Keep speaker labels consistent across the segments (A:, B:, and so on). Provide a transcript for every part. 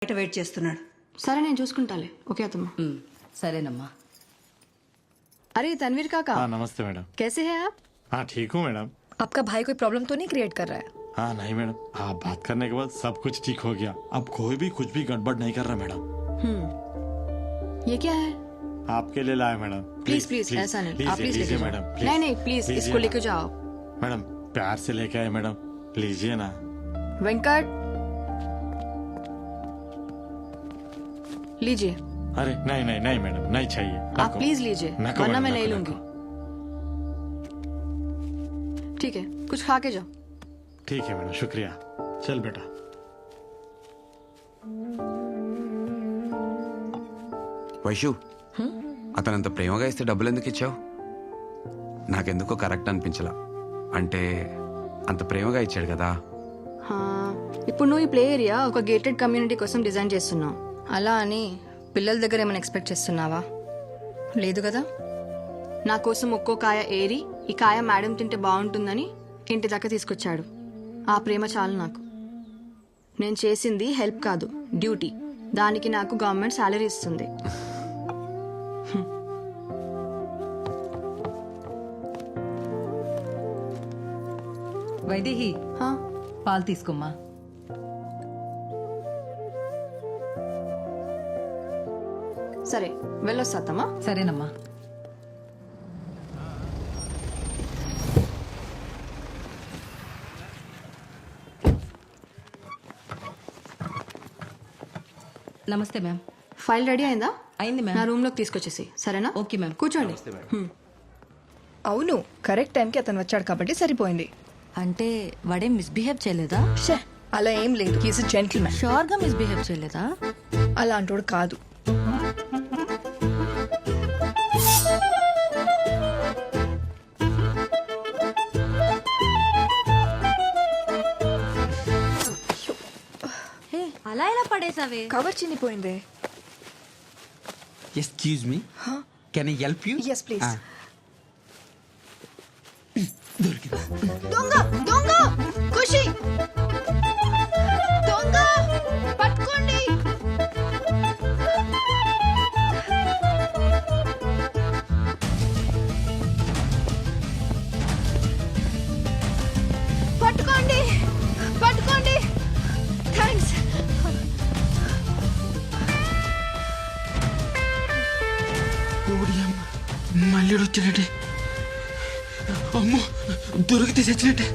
A: బయట వెయిట్ చేస్తున్నాడు.
B: సరే నేను చూసుకుంటాలే. ఓకే అత్తమ్మ.
C: సరేనమ్మా.
B: अरे तनवीर काका।
D: हाँ नमस्ते मैडम।
B: कैसे हैं आप?
D: हाँ ठीक हूँ मैडम।
E: आपका भाई कोई प्रॉब्लम तो नहीं क्रिएट कर रहा है?
D: हाँ नहीं मैडम, आप बात करने के बाद सब कुछ ठीक हो गया। अब कोई भी कुछ भी गड़बड़ नहीं कर रहा मैडम।
B: ये क्या है?
D: आपके लिए लाया मैडम।
B: प्लीज प्लीज ऐसा नहीं, आप प्लीज
D: लीजिए
B: लेके
D: मैडम।
B: जाओ। नहीं नहीं प्लीज इसको लेके जाओ।
D: मैडम प्यार से लेके आए मैडम, लीजिए ना।
B: वेंकट लीजिए।
D: अरे नहीं नहीं नहीं मैडम, नहीं चाहिए।
B: आप प्लीज लीजिए
D: नको
B: वरना
D: मैडम,
B: मैं
D: नको,
B: नहीं लूंगी।
D: नको।
B: ठीक है कुछ खा के जाओ।
D: ठीक है मैडम, शुक्रिया। चल बेटा।
F: వైషు అతనంత ప్రేమగా ఇస్తే డబ్బులు ఎందుకు ఇచ్చావు? నాకెందుకో కరెక్ట్ అనిపించలా. అంటే అంత ప్రేమగా ఇచ్చాడు కదా.
B: ఇప్పుడు నువ్వు ఈ ప్లే ఏరియా ఒక గేటెడ్ కమ్యూనిటీ కోసం డిజైన్ చేస్తున్నావు. అలా అని పిల్లల దగ్గర ఏమైనా ఎక్స్పెక్ట్ చేస్తున్నావా? లేదు కదా. నా కోసం ఒక్కో కాయ ఏరి ఈ కాయ మేడం తింటే బాగుంటుందని ఇంటి దాకా తీసుకొచ్చాడు. ఆ ప్రేమ చాలు నాకు. నేను చేసింది హెల్ప్ కాదు, డ్యూటీ. దానికి నాకు గవర్నమెంట్ శాలరీ ఇస్తుంది.
C: వైదేహి పాలు తీసుకోమ్మా.
B: సరే వెళ్ళొస్తామా?
C: సరేనమ్మా. నమస్తే మ్యామ్.
B: ఫైల్ రెడీ అయిందా?
C: అయింది
B: నా
C: మ్యామ్.
B: రూమ్ లోకి తీసుకొచ్చేసి. సరేనా?
C: Okay ma'am.
B: కూర్చోండి.
E: అవును కరెక్ట్ టైంకి అతను వచ్చాడు కాబట్టి సరిపోయింది.
C: అంటే వాడేం మిస్బిహేవ్ చేయలేదా?
E: షే అలా ఏం లేదు, హీస్ జెంటిల్మెన్.
C: షూర్ గా మిస్బిహేవ్ చేయలేదా?
E: అలాంటోడు కాదు.
C: అలా ఎలా పడేసావే?
E: Cover చినిపోయింది.
G: Excuse me. Can I help you?
E: Yes, please.
G: దొరికింది.
E: దొంగ దొంగ ఖుషి దొంగ పట్టుకోండి. పట్టుకోండి పట్టుకోండి. థ్యాంక్స్.
G: ఓడియమ్మ, మళ్ళీ వచ్చాడంటే అమ్మో దొరికితే చచ్చినట్టే.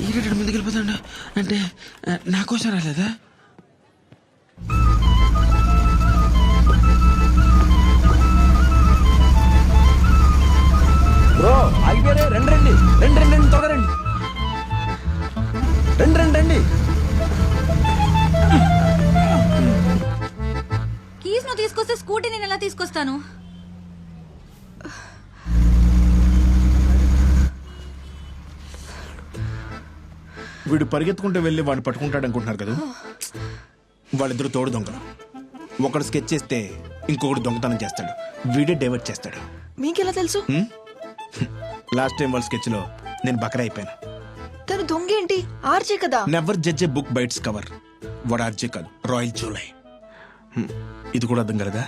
G: ఈరెడ్డి ముందుకు వెళ్ళిపోతాడు అంటే నా కోసం రాలేదా?
H: బ్రో ఆగిపోయారే, రండి రండి రండి రండి రండి త్వరగా రండి రండి రండి రండి.
C: కీస్ నువ్వు తీసుకొస్తే స్కూటీ నేను ఎలా తీసుకొస్తాను?
I: వీడు పరిగెత్తుకుంటూ వెళ్ళి వాడిని పట్టుకుంటాడు అనుకుంటున్నారు కదా. వాళ్ళిద్దరు తోడు దొంగలు. ఒకడు స్కెచ్ చేస్తే ఇంకొకడు దొంగతనం చేస్తాడు. వీడే డైవర్ట్ చేస్తాడు.
E: మీకెలా తెలుసు?
I: లాస్ట్ టైం వాళ్ళ స్కెచ్ లో నేను బకరా అయిపోయాను.
E: తను దొంగ ఏంటి? ఆర్జే కదా.
I: నెవర్ జడ్జ్ ఏ బుక్ బైట్స్ కవర్. వాడు ఆర్జే కాదు, రాయల్ జూలై. ఇది కూడా అర్థం కలదా?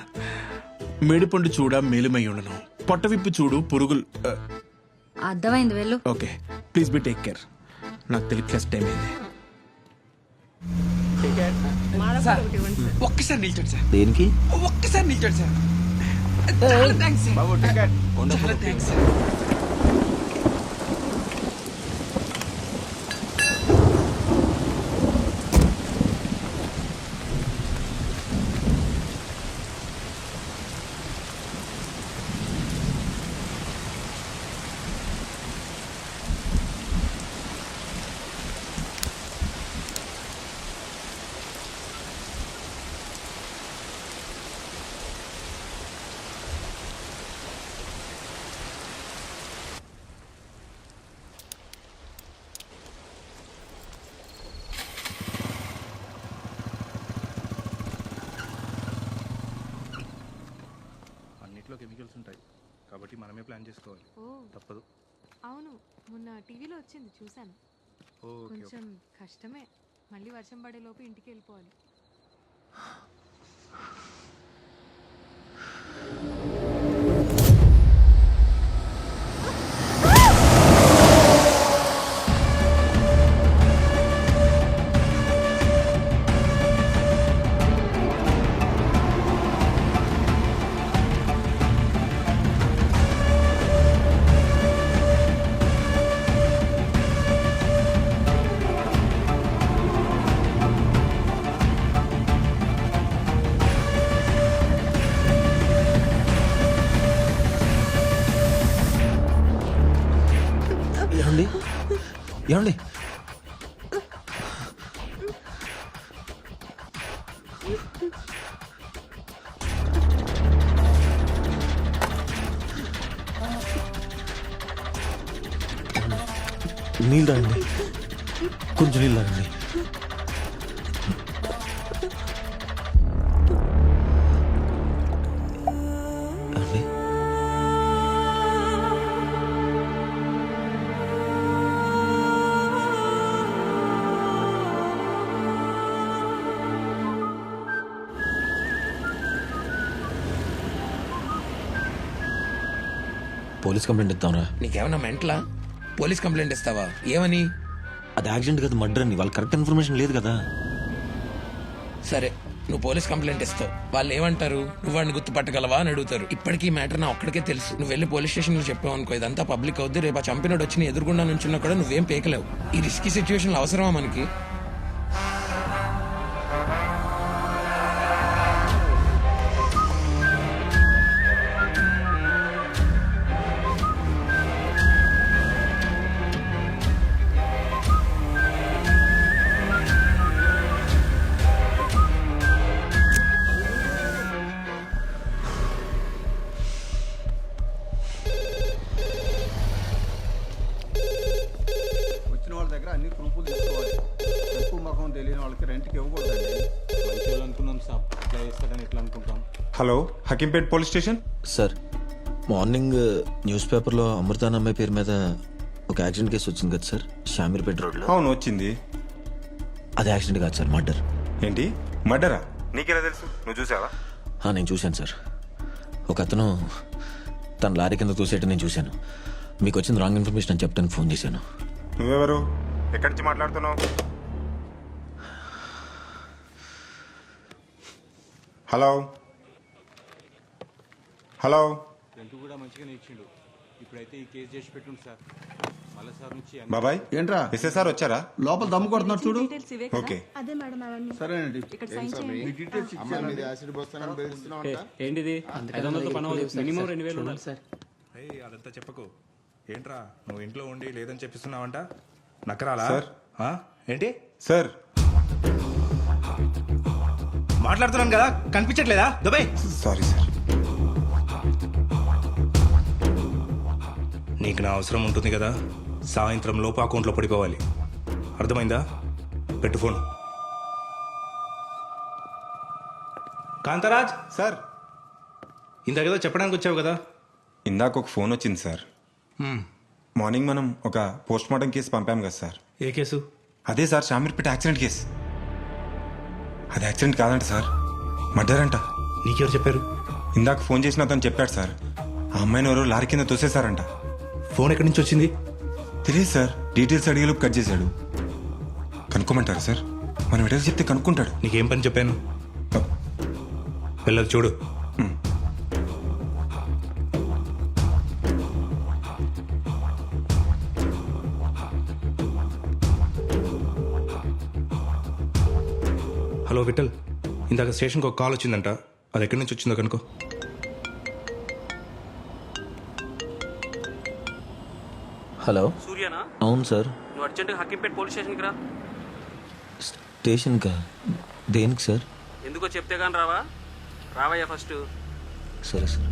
I: మేడిపండు చూడ మేలుమై ఉండను, పొట్ట విప్పి చూడు పురుగులు.
C: అర్థమైంది వెళ్ళు.
I: Okay please be take care. నాకు తెలియదు ఫస్ట్ టైం అయింది.
G: ఒక్కసారి నిల్చోండి సార్.
H: దేనికి?
G: ఒక్కసారి నిల్చోండి సార్. చాలా థ్యాంక్స్ సార్. చాలా థ్యాంక్స్ సార్.
A: ఉంటాయి కాబట్టి మనమే ప్లాన్ చేసుకోవాలి. తప్పదు.
J: అవును, మొన్న టీవీలో వచ్చింది చూశాను. కొంచెం కష్టమే, మళ్ళీ వర్షం పడేలోపు ఇంటికి వెళ్ళిపోవాలి.
H: ఏమండి ఏమండి నీళ్ళు రండి, కొంచెం నీళ్ళు రండి. అండి పోలీస్ కంప్లైంట్ ఇద్దాంరా.
G: నీకేమన్నా మెంటలా? పోలీస్ కంప్లైంట్ ఇస్తావా? ఏమని?
H: అది యాక్సిడెంట్ కదా, మర్డర్ అని. వాళ్ళకి కరెక్ట్ ఇన్ఫర్మేషన్ లేదు కదా.
G: సరే, నువ్వు పోలీస్ కంప్లైంట్ ఇస్తావు, వాళ్ళు ఏమంటారు? నువ్వు వాడిని గుర్తుపట్టగలవా అని అడుగుతారు. ఇప్పటికీ ఈ మ్యాటర్ నా ఒక్కడికే తెలుసు. నువ్వు వెళ్ళి పోలీస్ స్టేషన్ లో చెప్పావు అనుకో, ఇదంతా పబ్లిక్ అవుద్ది. రేపు ఆ చంపినోడు వచ్చి నీ ఎదురుగుండా నుంచున్నా కూడా నువ్వేం పేకలేవు. ఈ రిస్కీ సిచ్యువేషన్ అవసరమా మనకి?
K: వచ్చిన వాళ్ళ దగ్గర అన్ని ప్రూఫ్లు తీసుకోవాలి. చెప్పు ముఖం తెలియని వాళ్ళకి రెంట్కి ఇవ్వకూడదండి.
A: మంచి వాళ్ళు అనుకున్నాం సార్, ఇట్లా చేస్తాడని ఎట్లా అనుకుంటాం?
L: Hello, Hakimpet police station.
H: Sir, morning news పేపర్లో అమృత అనే అమ్మాయి పేరు మీద ఒక యాక్సిడెంట్ కేసు వచ్చింది కదా సార్, షామీర్పేట రోడ్లో.
L: అవును, వచ్చింది.
H: అది యాక్సిడెంట్ కాదు సార్, మర్డర్.
L: ఏంటి, మర్డరా? నీకెలా తెలుసు? నువ్వు చూసావా?
H: నేను చూశాను సార్. ఒక అతను తన లారీ కింద తోసేయటం నేను చూశాను. మీకు వచ్చింది రాంగ్ ఇన్ఫర్మేషన్ అని చెప్తాను ఫోన్ చేశాను.
L: నువ్వెవరు? ఎక్కడి నుంచి మాట్లాడుతున్నావు? Hello hello.
A: రెంట్ కూడా మంచిగానే ఇచ్చిండు. ఇప్పుడైతే ఈ కేసు చేసి పెట్టుండు సార్. మళ్ళీ సార్ నుంచి
L: బాబాయ్,
K: ఏంట్రా
L: ఎస్ఎస్ఆర్ వచ్చారా?
K: లోపల దమ్ము కొడుతున్నారు చూడు.
L: ఓకే,
K: సరేనండి.
A: ఏంటిది? 500 పని మినిమం 2000 ఉండాలి సార్.
M: అదంతా చెప్పకు. ఏంట్రా నువ్వు ఇంట్లో ఉండి లేదని చెప్పిస్తున్నావంట? నక్కరాలా
L: సార్?
M: ఏంటి
L: సార్
M: మాట్లాడుతున్నాను కదా, కనిపించట్లేదా? దుబాయ్.
L: Sorry sir.
M: నీకు నా అవసరం ఉంటుంది కదా, సాయంత్రం లోపు అకౌంట్లో పడిపోవాలి. అర్థమైందా? పెట్టు ఫోన్. కాంతరాజ్
L: సార్,
M: ఇందాకేదో చెప్పడానికి వచ్చావు కదా.
L: ఇందాక ఒక ఫోన్ వచ్చింది సార్. మార్నింగ్ మనం ఒక పోస్ట్ మార్టం కేసు పంపాం కదా సార్.
M: ఏ కేసు?
L: అదే సార్, షామీర్పేట యాక్సిడెంట్ కేసు. అది యాక్సిడెంట్ కాదంట సార్, మర్డర్ అంట.
M: నీకెవరు చెప్పారు?
L: ఇందాక ఫోన్ చేసిన అతను చెప్పాడు సార్. ఆ అమ్మాయిని ఎవరో లారీ కింద తోసేశారంట.
M: ఫోన్ ఎక్కడి నుంచి వచ్చింది?
L: తెలియదు సార్, డీటెయిల్స్ అడిగేలోపు కట్ చేశాడు. కనుక్కోమంటారు సార్? మనం ఎడలు చెప్తే కనుక్కుంటాడు.
M: నీకేం పని చెప్పాను? వెళ్ళదు చూడు. హలో విఠల్, ఇందాక స్టేషన్కి ఒక కాల్ వచ్చిందంట. అది ఎక్కడి నుంచి వచ్చిందో కనుకో.
H: హలో,
J: సూర్యనా?
H: అవును సార్.
J: నువ్వు అర్జెంట్గా హకీంపేట్ పోలీస్ స్టేషన్కి రా.
H: స్టేషన్కా? దేనికి సార్?
J: ఎందుకో చెప్తే కానీ రావా? రావయ్యా ఫస్ట్.
H: సరే సార్.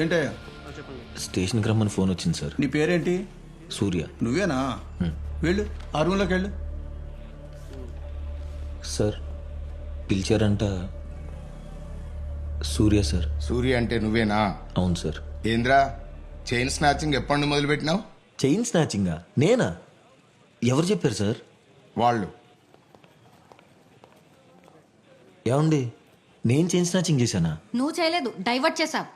K: ఏంటయ్యా?
H: స్టేషన్కి రమ్మని ఫోన్ వచ్చింది సార్.
K: నీ పేరేంటి?
H: సూర్య.
K: నువ్వేనా? వెళ్ళు, ఆ రూమ్లోకి వెళ్ళు.
H: సార్ పిలిచారంట. సూర్య సార్.
N: సూర్య అంటే నువ్వేనా?
H: అవును సార్.
N: ఏంద్రా చైన్ స్నాచింగ్ ఎప్పటి నుండి మొదలు పెట్టినావు?
H: చైన్ స్నాచింగా? నేనా? ఎవరు చెప్పారు సార్?
N: వాళ్ళు.
H: ఏమండి, నేను చైన్ స్నాచింగ్ చేశానా?
C: నువ్వు చేయలేదు, డైవర్ట్ చేసావు.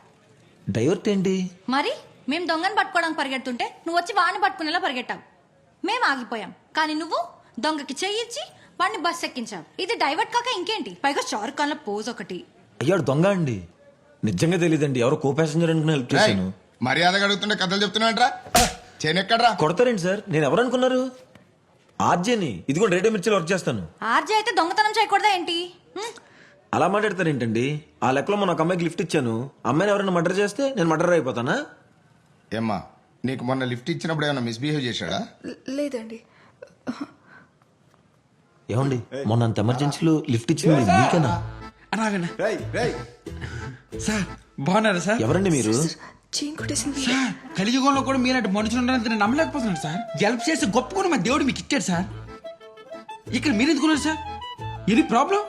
H: డైవర్ట్ ఏంటి?
C: మరి మేము దొంగని పట్టుకోవడానికి పరిగెడుతుంటే నువ్వు వచ్చి వాడిని పట్టుకునేలా పరిగెట్టావు. మేము ఆగిపోయాం, కానీ నువ్వు దొంగకి చెయ్యిచ్చి వాడిని బస్ ఎక్కించావు. ఇది డైవర్ట్ కాక ఇంకేంటి? పైగా షారుఖ్ ఖాన్ పోజ్ ఒకటి.
H: అయ్యాడు దొంగ అండి. నిజంగా తెలియదండి, ఎవరో కో ప్యాసింజర్ అనుకుని హెల్ప్ చేశాను.
N: మర్యాదగా అడుగుతుంటే కథలు చెప్తున్నాంట్రా. చైన్ ఎక్కడ్రా?
H: కొడతారేంటి సార్? నేను ఎవరు అనుకున్నారు? ఆర్జేని. ఇది కూడా రేడియో మిర్చిలో వర్క్ చేస్తాను.
C: ఆర్జే అయితే దొంగతనం చేయకూడదా ఏంటి?
H: అలా మాట్లాడతారేంటండి? ఆ లెక్కలో మన ఒక అమ్మాయికి లిఫ్ట్ ఇచ్చాను. అమ్మాయిని ఎవరైనా మర్డర్ చేస్తే నేను మర్డర్ అయిపోతానా?
N: ఏమ్మా, నీకు మొన్న లిఫ్ట్ ఇచ్చినప్పుడు ఏమైనా మిస్బిహేవ్ చేశాడా?
E: లేదండి.
H: ఏమండి, మొన్న అంత ఎమర్జెన్సీలో లిఫ్ట్ ఇచ్చింది మీకేనా?
F: సార్ బాగున్నారా సార్?
H: ఎవరండి మీరు?
E: చైన్ కొట్టేసింది.
F: సార్ కలియుగంలో కూడా మీలాంటి మనుషులు ఉన్నారంటే నేను నమ్మలేకపోతున్నాను సార్. హెల్ప్ చేసి గొప్ప మా దేవుడు మీకు ఇచ్చాడు సార్. ఇక్కడ మీరు ఎందుకున్నారు సార్? ఇది ప్రాబ్లం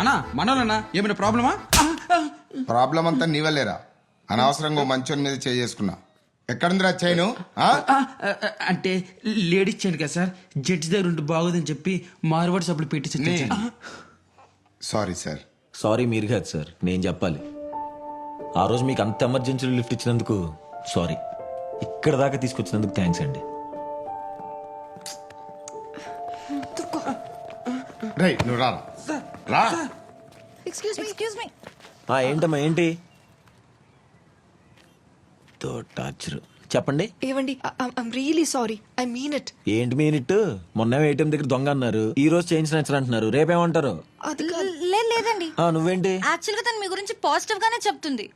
F: అన్నా? మనోళ్ళన్నా ఏమైనా ప్రాబ్లమా?
N: ప్రాబ్లం అంతా నీవలేరా? అనవసరంగా మంచోని మీద చేసుకున్నా. ఎక్కడుందిరా చైను?
F: అంటే లేడీస్ చైన్ కదా సార్, జడ్జి దగ్గర ఉంటే బాగోదని చెప్పి మార్వాడి సబ్బులు పెట్టి.
N: Sorry sir.
H: సారీ మీరు కాదు సార్, నేను చెప్పాలి. ఆ రోజు మీకు అంత ఎమర్జెన్సీలో లిఫ్ట్ ఇచ్చినందుకు సారీ. ఇక్కడ దాకా తీసుకొచ్చినందుకు థ్యాంక్స్ అండి.
N: రైట్, నువ్వు రా.
C: Excuse me.
H: ఏంటమ్మా ఏంటి? టార్చర్ చెప్పండి.
E: ఏవండి, I'm really sorry. I mean it.
H: ఏంటి మీనిట్టు? మొన్న ఏటీఎం దగ్గర దొంగ అన్నారు, ఈ రోజు చైన్ స్నాచర్ అంటున్నారు, రేపేమంటారు?
C: లేదండి,
H: నువ్వేంటి?
C: యాక్చువల్ గా తను మీ గురించి పాజిటివ్ గానే చెప్తుంది.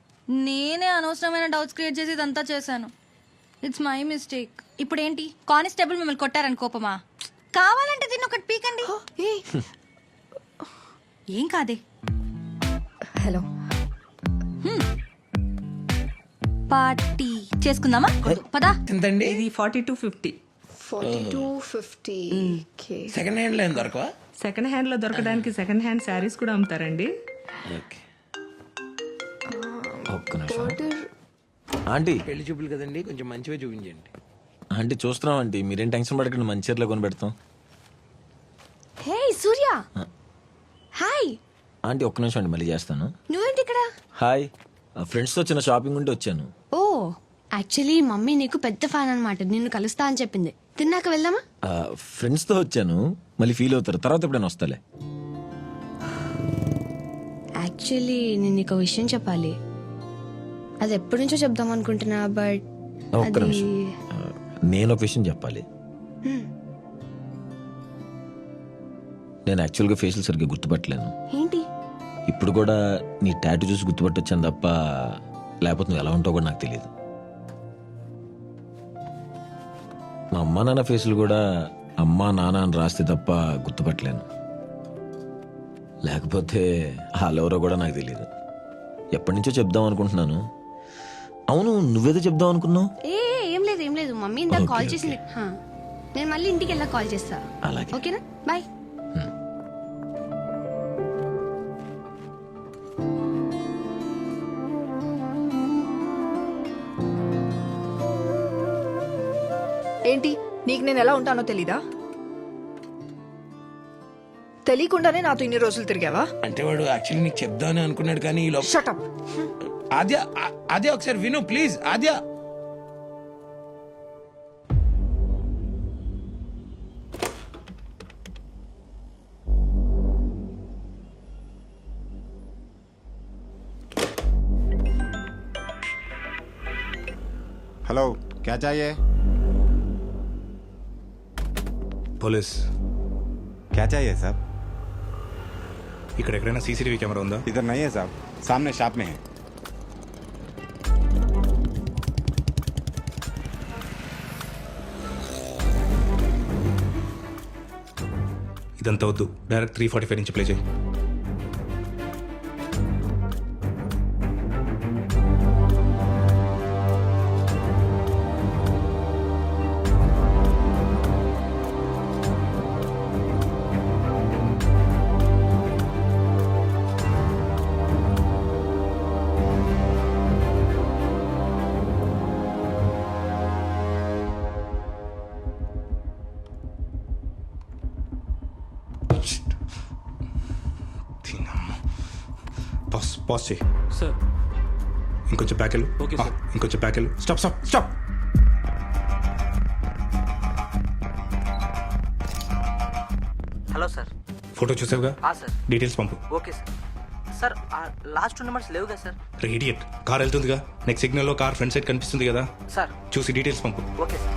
C: నేనే అనవసరమైన డౌట్స్ క్రియేట్ చేసి ఇదంతా చేశాను. It's my mistake. ఇప్పుడు ఏంటి, కానిస్టేబుల్ మిమ్మల్ని కొట్టారని కోపమా? కావాలంటే దీన్ని ఒకటి పీకండి. ఏం కాదే.
E: హలో,
C: పార్టీ చేసుకుందామా? పదా.
G: ఎంతండి?
J: ఇది 4250.
E: 4250.
G: సెకండ్ హ్యాండ్ లో ఏం దొరకవా?
J: సెకండ్ హ్యాండ్ లో దొరకడానికి సెకండ్ హ్యాండ్ శారీస్ కూడా అమ్ముతారండి.
H: ఒక్క నిమిషం ఆంటీ.
G: పెళ్లి చూపులు కదండి, కొంచెం మంచిగా చూపించండి.
H: ఆంటీ చూస్తున్నాం ఆంటీ, మీరేం టెన్షన్ పడకండి, మంచి చీరలో కొని పెడతాం.
C: హే సూర్య. హాయ్
H: ఆంటీ ఒక్క నిమిషం అండి, మళ్ళీ చేస్తాను.
C: నువ్వేంటి ఇక్కడ?
H: హాయ్, ఫ్రెండ్స్తో చిన్న షాపింగ్ ఉంటే వచ్చాను.
C: ఓ, యాక్చువల్లీ మమ్మీ నీకు పెద్ద ఫ్యాన్ అన్నమాట, నిన్ను కలుస్తా అని చెప్పింది. తిన్నాక వెళ్దామా?
H: ఫ్రెండ్స్తో వచ్చాను, మళ్ళీ ఫీల్ అవుతారు, తర్వాత ఎప్పుడైనా వస్తాలే.
C: యాక్చువల్లీ నేను నీకు విషయం చెప్పాలి. అది ఎప్పటి నుంచో చెప్దాం అనుకుంటున్నా, బట్
H: ఒక్క నిమిషం, నేను ఒక విషయం చెప్పాలి. నేను యాక్చువల్గా ఫేషియల్ సరిగ్గా గుర్తుపట్టలేను.
C: ఏంటి?
H: ఇప్పుడు కూడా నీ టాటూ చూసి గుర్తుపట్టొచ్చాను తప్ప, లేకపోతే నువ్వు ఎలా ఉంటావు కూడా నాకు తెలియదు. మా అమ్మా నాన్న ఫేసులు కూడా అమ్మా నాన్న అని రాస్తే తప్ప గుర్తుపట్టలేను. లేకపోతే వాళ్ళెవరో కూడా నాకు తెలియదు. ఎప్పటి నుంచో చెప్దాం అనుకుంటున్నాను. అవును, నువ్వేదో చెప్దాం అనుకున్నావు?
C: ఏం లేదు ఏం లేదు, మమ్మీ ఇందాక కాల్ చేసింది. నేను మళ్ళీ ఇంటికి వెళ్ళా కాల్ చేస్తా.
H: అలాగే,
C: ఓకేనా? బాయ్.
E: ఏంటి, నీకు నేను ఎలా ఉంటానో తెలీదా? తెలియకుండానే నాతో ఇన్ని రోజులు తిరిగావా?
G: అంటే వాడు యాక్చువల్లీ నీకు చెప్దామని అనుకున్నాడు, కానీ ఈ లోపల.
E: Shut up.
G: ఆద్య ఒకసారి విను ప్లీజ్. ఆద్య,
K: हेलो, क्या चाहिए?
M: పోలీస్.
L: क्या चाहिए साहब?
M: ఇక్కడ ఎక్కడైనా సీసీటీవీ కెమెరా ఉందా?
L: इधर नहीं है साहब, सामने शॉप में है.
M: ఇదంతా వద్దు, డైరెక్ట్ 345 నుంచి ప్లే చేయి. పాజ్ చేయి.
A: సార్
M: ఇంకొంచెం బ్యాకెళ్ళు.
A: Okay, sir.
M: ఇంకొంచెం బ్యాకెళ్ళు. Stop stop stop.
O: Hello sir.
M: Photo చూసావుగా?
O: సార్.
M: డీటెయిల్స్ పంపు.
O: Okay sir. Sir last 2 numbers లేవుగా సార్?
M: ఇడియట్, కార్ వెళ్తుందిగా, నెక్స్ట్ సిగ్నల్లో కార్ ఫ్రంట్ సైడ్ కనిపిస్తుంది కదా,
O: సార్.
M: చూసి డీటెయిల్స్ పంపు.
O: Okay sir.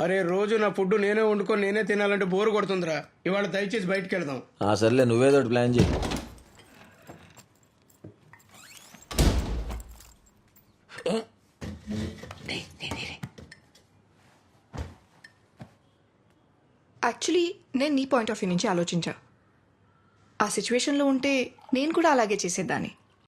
F: అరే రోజు నా ఫుడ్ నేనే వండుకొని నేనే తినాలంటే బోరు కొడుతుందిరా. ఇవాళ దయచేసి బయటికి వెళ్దాం.
H: సర్లే నువ్వేదో ఒకటి ప్లాన్ చేయి.
E: యాక్చువల్లీ నేను నీ పాయింట్ ఆఫ్ వ్యూ నుంచి ఆలోచించా. ఆ సిచ్యువేషన్లో ఉంటే నేను కూడా అలాగే చేసేదాన్ని.